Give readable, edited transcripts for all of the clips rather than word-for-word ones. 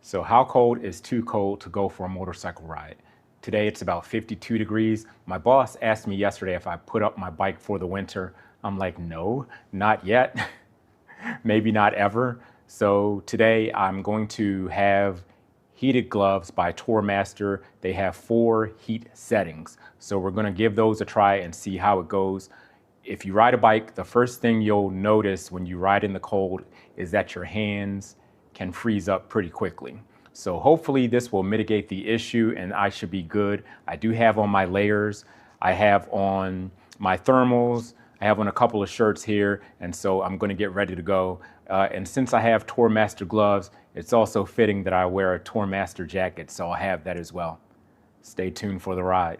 So how cold is too cold to go for a motorcycle ride? Today it's about 52 degrees. My boss asked me yesterday if I put up my bike for the winter. I'm like, no, not yet. Maybe not ever. So today I'm going to have heated gloves by Tourmaster. They have 4 heat settings. So we're gonna give those a try and see how it goes. If you ride a bike, the first thing you'll notice when you ride in the cold is that your hands can freeze up pretty quickly. So hopefully this will mitigate the issue and I should be good. I do have on my layers. I have on my thermals. I have on a couple of shirts here, and so I'm gonna get ready to go. And since I have Tourmaster gloves, it's also fitting that I wear a Tourmaster jacket, so I'll have that as well. Stay tuned for the ride.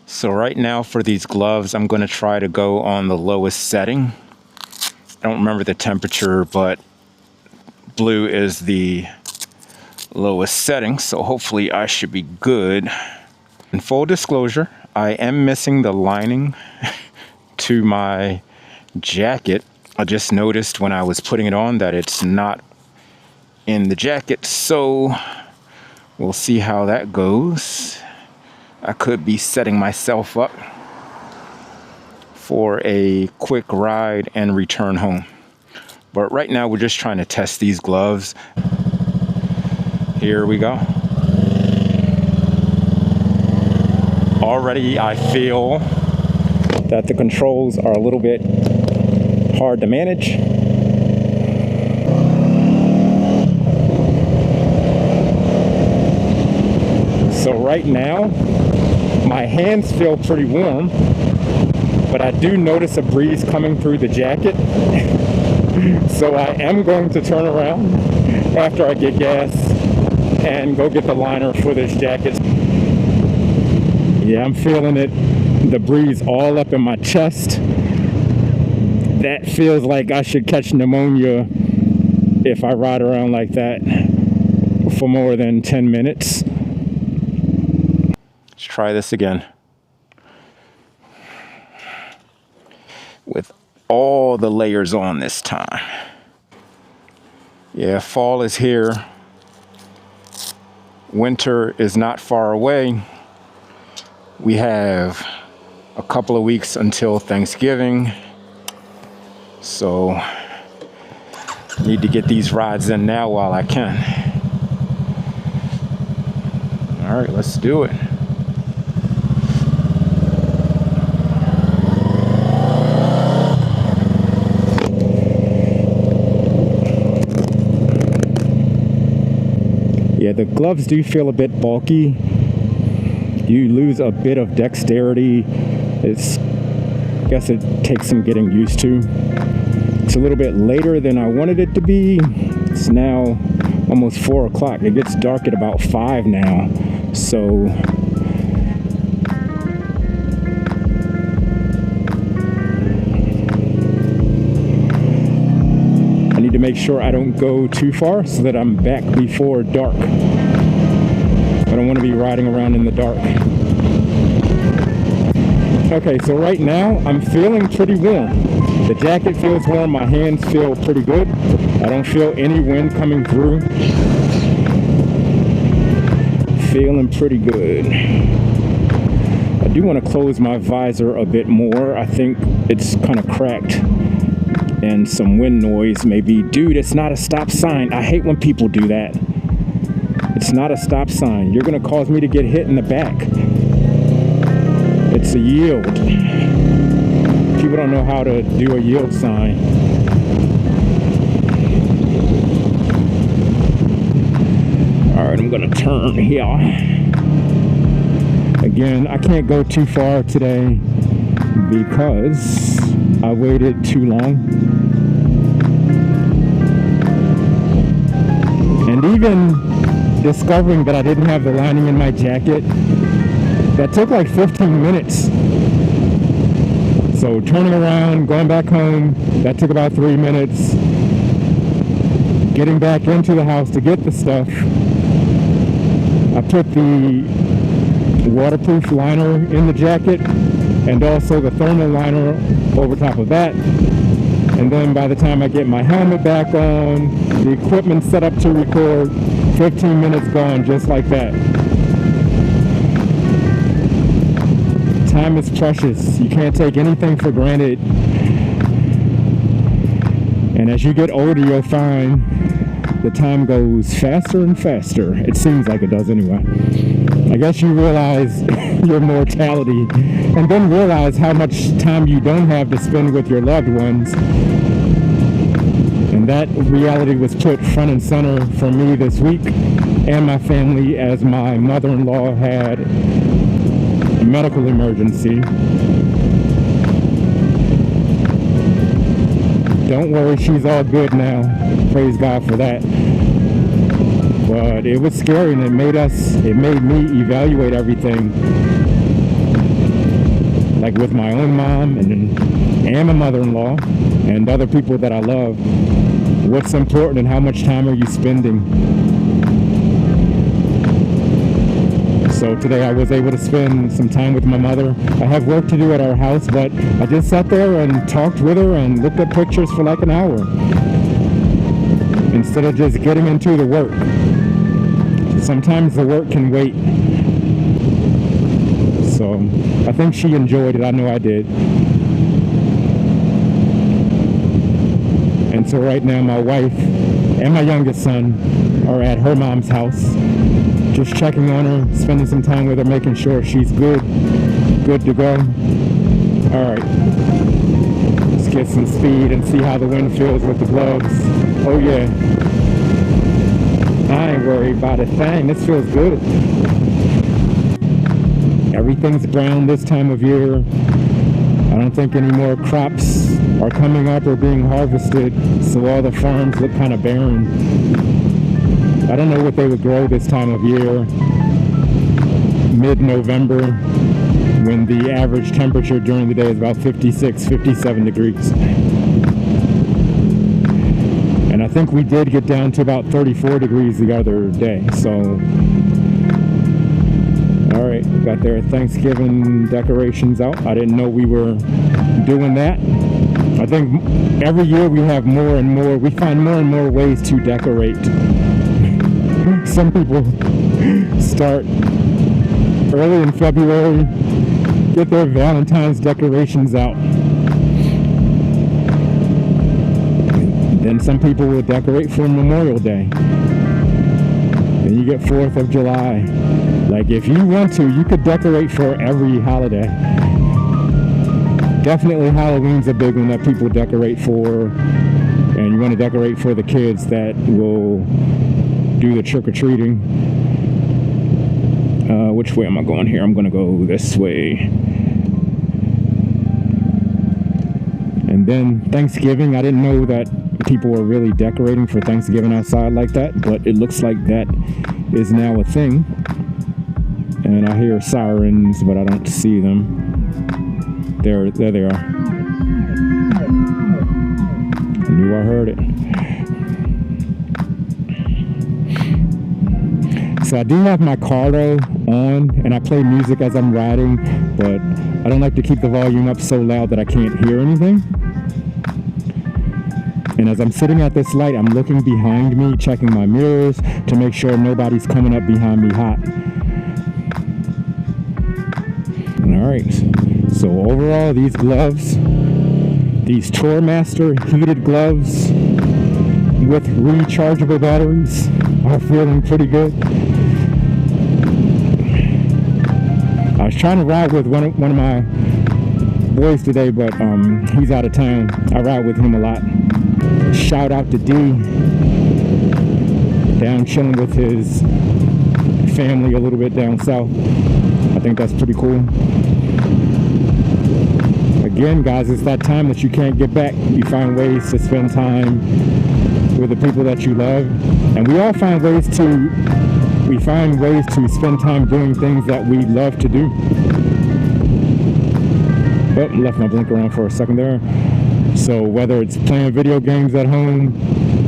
So right now for these gloves, I'm gonna try to go on the lowest setting. I don't remember the temperature, but blue is the lowest setting, so hopefully I should be good. In full disclosure, I am missing the lining to my jacket. I just noticed when I was putting it on that it's not in the jacket, so we'll see how that goes. I could be setting myself up for a quick ride and return home. But right now we're just trying to test these gloves. Here we go. Already I feel that the controls are a little bit hard to manage. So right now, my hands feel pretty warm, but I do notice a breeze coming through the jacket. So I am going to turn around after I get gas and go get the liner for this jacket. Yeah, I'm feeling it, the breeze all up in my chest. That feels like I should catch pneumonia if I ride around like that for more than 10 minutes. Let's try this again. With all the layers on this time. Yeah, fall is here. Winter is not far away. We have a couple of weeks until Thanksgiving. So need to get these rides in now while I can. All right, let's do it. Yeah, the gloves do feel a bit bulky. You lose a bit of dexterity. I guess it takes some getting used to. It's a little bit later than I wanted it to be. It's now almost 4 o'clock. It gets dark at about 5 now. So I need to make sure I don't go too far so that I'm back before dark. I don't want to be riding around in the dark. Okay, so right now I'm feeling pretty warm. The jacket feels warm, my hands feel pretty good. I don't feel any wind coming through. Feeling pretty good. I do want to close my visor a bit more. I think it's kind of cracked and some wind noise maybe. Dude, it's not a stop sign. I hate when people do that. It's not a stop sign. You're gonna cause me to get hit in the back. It's a yield. People don't know how to do a yield sign. All right, I'm gonna turn here. Again, I can't go too far today because I waited too long. And even discovering that I didn't have the lining in my jacket, that took like 15 minutes. So turning around, going back home, that took about 3 minutes. Getting back into the house to get the stuff. I put the waterproof liner in the jacket and also the thermal liner over top of that. And then by the time I get my helmet back on, the equipment set up to record, 15 minutes gone just like that. Time is precious. You can't take anything for granted. And as you get older, you'll find the time goes faster and faster. It seems like it does anyway. I guess you realize your mortality and then realize how much time you don't have to spend with your loved ones. And that reality was put front and center for me this week and my family as my mother-in-law had a medical emergency. Don't worry, she's all good now. Praise God for that. But it was scary, and it made me evaluate everything. Like with my own mom and my mother-in-law and other people that I love. What's important and how much time are you spending? So today I was able to spend some time with my mother. I have work to do at our house, but I just sat there and talked with her and looked at pictures for like an hour instead of just getting into the work. Sometimes the work can wait. So I think she enjoyed it. I know I did. And so right now my wife and my youngest son are at her mom's house, just checking on her, spending some time with her, making sure she's good to go. All right, let's get some speed and see how the wind feels with the gloves. Oh yeah, I ain't worried about a thing. This feels good. Everything's brown this time of year. I don't think any more crops are coming up or being harvested, so all the farms look kind of barren. I don't know what they would grow this time of year, mid-November, when the average temperature during the day is about 56, 57 degrees. And I think we did get down to about 34 degrees the other day, so. All right, got their Thanksgiving decorations out. I didn't know we were doing that. I think every year we have more and more, we find more and more ways to decorate. Some people start early in February, get their Valentine's decorations out. Then some people will decorate for Memorial Day. Then you get 4th of July. Like if you want to, you could decorate for every holiday. Definitely Halloween's a big one that people decorate for. And you want to decorate for the kids that will do the trick-or-treating. Which way am I going here? I'm going to go this way. And then Thanksgiving, I didn't know that people were really decorating for Thanksgiving outside like that, but it looks like that is now a thing. And I hear sirens, but I don't see them. There they are. I knew I heard it. So I do have my car though on, and I play music as I'm riding, but I don't like to keep the volume up so loud that I can't hear anything. And as I'm sitting at this light, I'm looking behind me, checking my mirrors to make sure nobody's coming up behind me hot. All right, so overall, these gloves, these Tourmaster heated gloves with rechargeable batteries are feeling pretty good. I was trying to ride with one of my boys today, but he's out of town. I ride with him a lot. Shout out to D, down chilling with his family a little bit down south. I think that's pretty cool. Again, guys, it's that time that you can't get back. You find ways to spend time with the people that you love, and we all find ways to spend time doing things that we love to do. Oh, left my blinker on for a second there. So whether it's playing video games at home,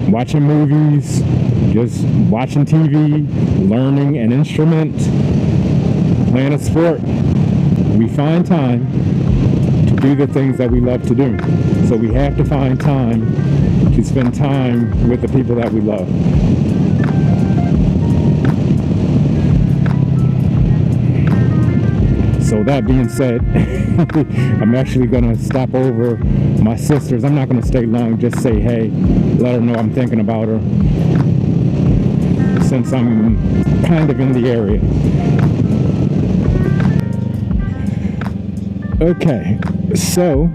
watching movies, just watching TV, learning an instrument, playing a sport, we find time to do the things that we love to do. So we have to find time to spend time with the people that we love. So that being said, I'm actually going to stop over my sister's. I'm not going to stay long, just say hey, let her know I'm thinking about her, since I'm kind of in the area. Okay, so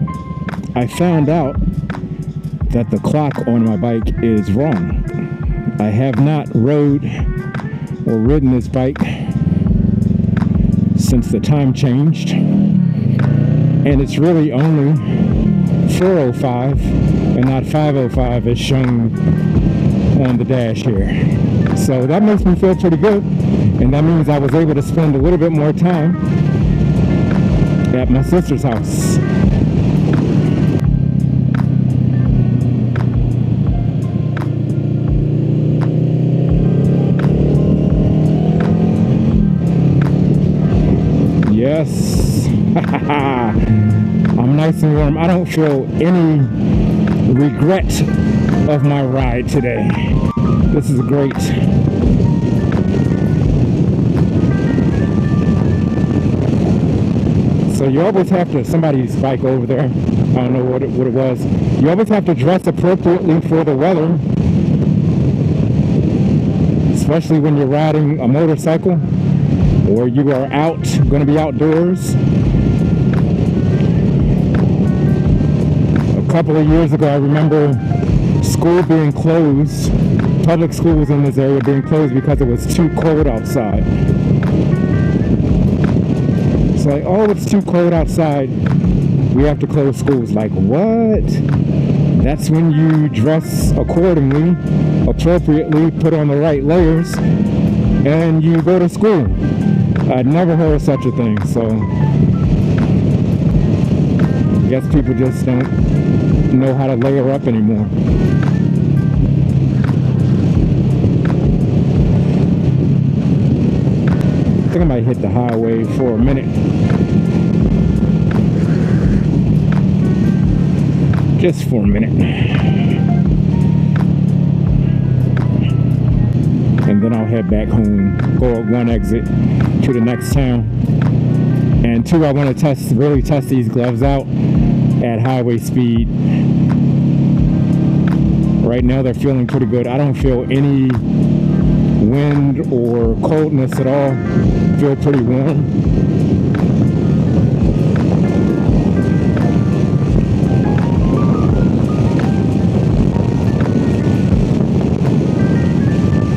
I found out that the clock on my bike is wrong. I have not rode or ridden this bike since the time changed, and it's really only 4:05 and not 5:05 as shown on the dash here. So that makes me feel pretty good, and that means I was able to spend a little bit more time at my sister's house. Yes. I'm nice and warm. I don't feel any regret of my ride today. This is great. So you always have to, somebody's bike over there, I don't know what it was. You always have to dress appropriately for the weather, especially when you're riding a motorcycle or you are out, going to be outdoors. A couple of years ago, I remember school being closed, public schools in this area being closed because it was too cold outside. It's like, oh, it's too cold outside, we have to close schools. Like, what? That's when you dress accordingly, appropriately, put on the right layers, and you go to school. I'd never heard of such a thing, so I guess people just don't know how to layer up anymore. I think I might hit the highway for a minute. Just for a minute. And then I'll head back home, go at one exit to the next town. And two, I want to really test these gloves out at highway speed. Right now they're feeling pretty good. I don't feel any wind or coldness at all. Feel pretty warm.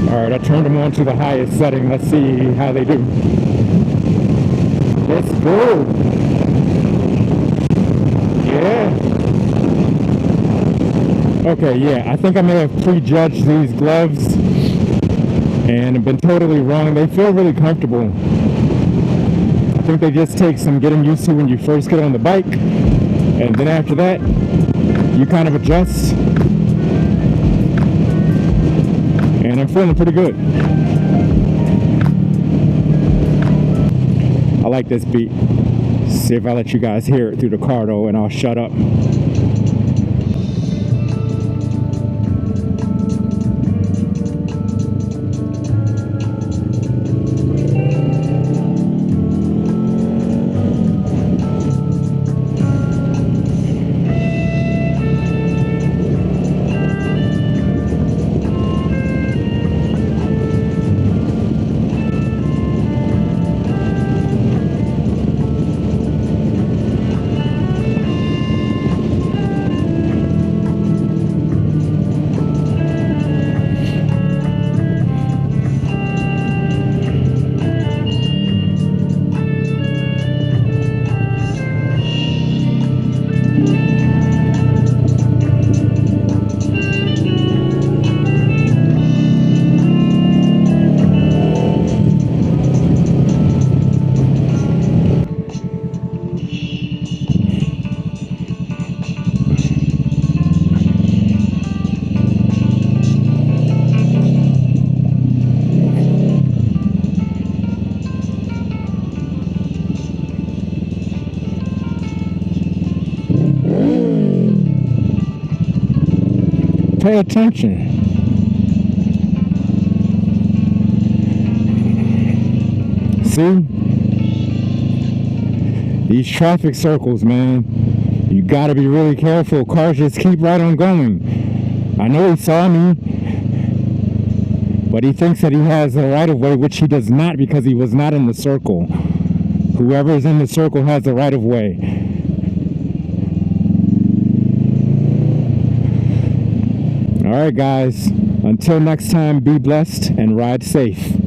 Alright, I turned them on to the highest setting. Let's see how they do. Let's go. Yeah. Okay, yeah, I think I may have prejudged these gloves and have been totally wrong. They feel really comfortable. I think they just take some getting used to when you first get on the bike, and then after that, you kind of adjust. And I'm feeling pretty good. I like this beat. See if I let you guys hear it through the car though, and I'll shut up. Pay attention. See? These traffic circles, man. You gotta be really careful. Cars just keep right on going. I know he saw me, but he thinks that he has the right of way, which he does not because he was not in the circle. Whoever is in the circle has the right of way. All right, guys. Until next time, be blessed and ride safe.